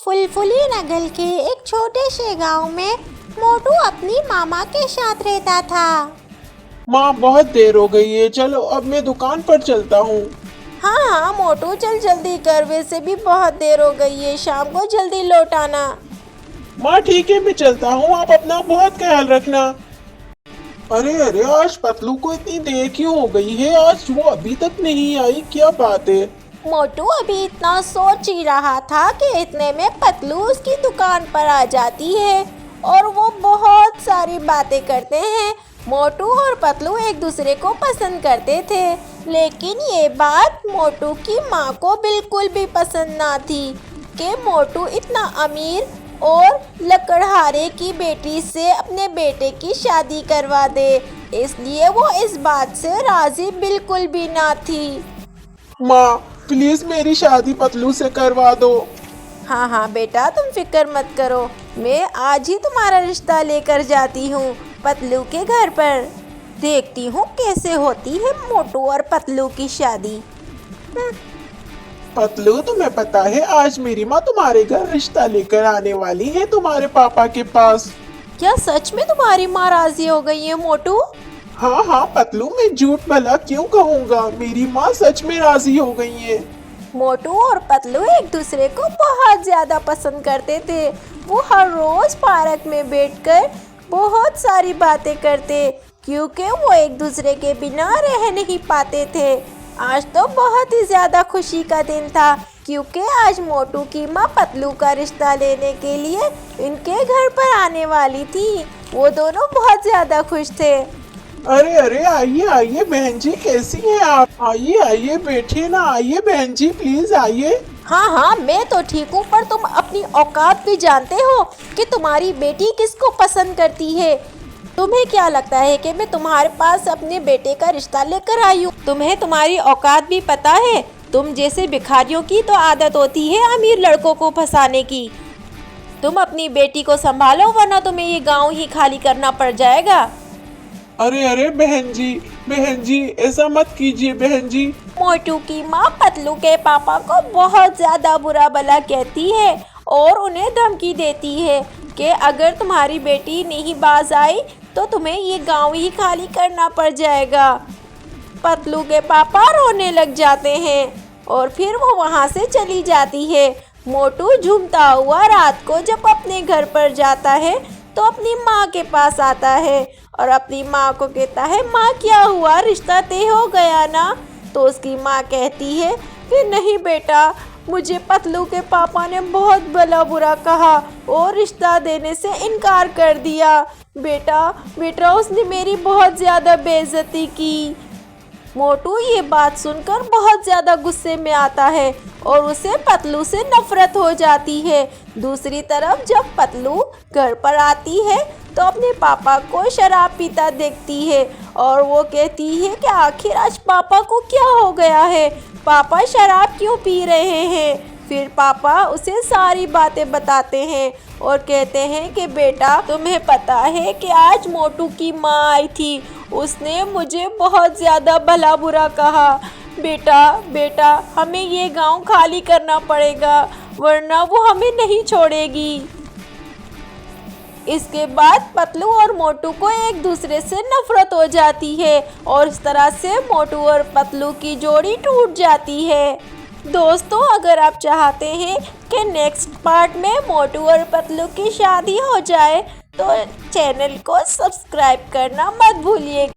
फुलफुली नगल के एक छोटे से गांव में मोटू अपनी मामा के साथ रहता था। माँ बहुत देर हो गई है, चलो अब मैं दुकान पर चलता हूँ। हाँ हाँ मोटू, चल जल्दी कर, वैसे भी बहुत देर हो गई है, शाम को जल्दी लौट आना। माँ ठीक है, मैं चलता हूँ, आप अपना बहुत ख्याल रखना। अरे अरे, आज पतलू को इतनी देर क्यों हो गई है? आज वो अभी तक नहीं आई, क्या बात है? मोटू अभी इतना सोच ही रहा था कि इतने में पतलू उसकी दुकान पर आ जाती है और वो बहुत सारी बातें करते हैं। मोटू और पतलू एक दूसरे को पसंद करते थे, लेकिन ये बात मोटू की माँ को बिल्कुल भी पसंद ना थी कि मोटू इतना अमीर और लकड़हारे की बेटी से अपने बेटे की शादी करवा दे, इसलिए वो इस बात से राजी बिल्कुल भी ना थी। माँ प्लीज मेरी शादी पतलू से करवा दो। हाँ हाँ बेटा, तुम फिक्र मत करो, मैं आज ही तुम्हारा रिश्ता लेकर जाती हूँ पतलू के घर पर। देखती हूँ कैसे होती है मोटू और पतलू की शादी। पतलू, तुम्हें पता है आज मेरी माँ तुम्हारे घर रिश्ता लेकर आने वाली है तुम्हारे पापा के पास। क्या सच में तुम्हारी माँ राजी हो गई है मोटू? हाँ हाँ पतलू, मैं झूठ भला क्यों कहूँगा, मेरी माँ सच में राजी हो गई है। मोटू और पतलू एक दूसरे को बहुत ज्यादा पसंद करते थे। वो हर रोज पार्क में बैठकर बहुत सारी बातें करते, क्योंकि वो एक दूसरे के बिना रह नहीं पाते थे। आज तो बहुत ही ज्यादा खुशी का दिन था, क्योंकि आज मोटू की माँ पतलू का रिश्ता लेने के लिए इनके घर पर आने वाली थी। वो दोनों बहुत ज्यादा खुश थे। अरे अरे, आइए आइए बहन जी, कैसी हैं आप? आइए आइए, बैठिए ना, आइए बहन जी, प्लीज आइए। हाँ हाँ मैं तो ठीक हूँ, पर तुम अपनी औकात भी जानते हो कि तुम्हारी बेटी किसको पसंद करती है? तुम्हें क्या लगता है कि मैं तुम्हारे पास अपने बेटे का रिश्ता लेकर आई हूँ? तुम्हें तुम्हारी औकात भी पता है? तुम जैसे भिखारियों की तो आदत होती है अमीर लड़कों को फंसाने की। तुम अपनी बेटी को संभालो, वरना तुम्हें ये गाँव ही खाली करना पड़ जाएगा। अरे अरे बहन जी ऐसा मत कीजिए बहन जी। मोटू की माँ पतलू के पापा को बहुत ज्यादा बुरा भला कहती है और उन्हें धमकी देती है कि अगर तुम्हारी बेटी नहीं बाज आई तो तुम्हें ये गांव ही खाली करना पड़ जाएगा। पतलू के पापा रोने लग जाते हैं और फिर वो वहाँ से चली जाती है। मोटू झूमता हुआ रात को जब अपने घर पर जाता है तो अपनी माँ के पास आता है और अपनी माँ को कहता है, माँ क्या हुआ, रिश्ता तय हो गया ना? तो उसकी माँ कहती है कि नहीं बेटा, मुझे पतलू के पापा ने बहुत भला बुरा कहा और रिश्ता देने से इनकार कर दिया। बेटा उसने मेरी बहुत ज़्यादा बेइज्जती की। मोटू ये बात सुनकर बहुत ज़्यादा गुस्से में आता है और उसे पतलू से नफरत हो जाती है। दूसरी तरफ जब पतलू घर पर आती है तो अपने पापा को शराब पीता देखती है और वो कहती है कि आखिर आज पापा को क्या हो गया है, पापा शराब क्यों पी रहे हैं? फिर पापा उसे सारी बातें बताते हैं और कहते हैं कि बेटा, तुम्हें पता है कि आज मोटू की माँ आई थी, उसने मुझे बहुत ज़्यादा भला बुरा कहा। बेटा हमें ये गांव खाली करना पड़ेगा, वरना वो हमें नहीं छोड़ेगी। इसके बाद पतलू और मोटू को एक दूसरे से नफरत हो जाती है और इस तरह से मोटू और पतलू की जोड़ी टूट जाती है। दोस्तों, अगर आप चाहते हैं कि नेक्स्ट पार्ट में मोटू और पतलू की शादी हो जाए तो चैनल को सब्सक्राइब करना मत भूलिए।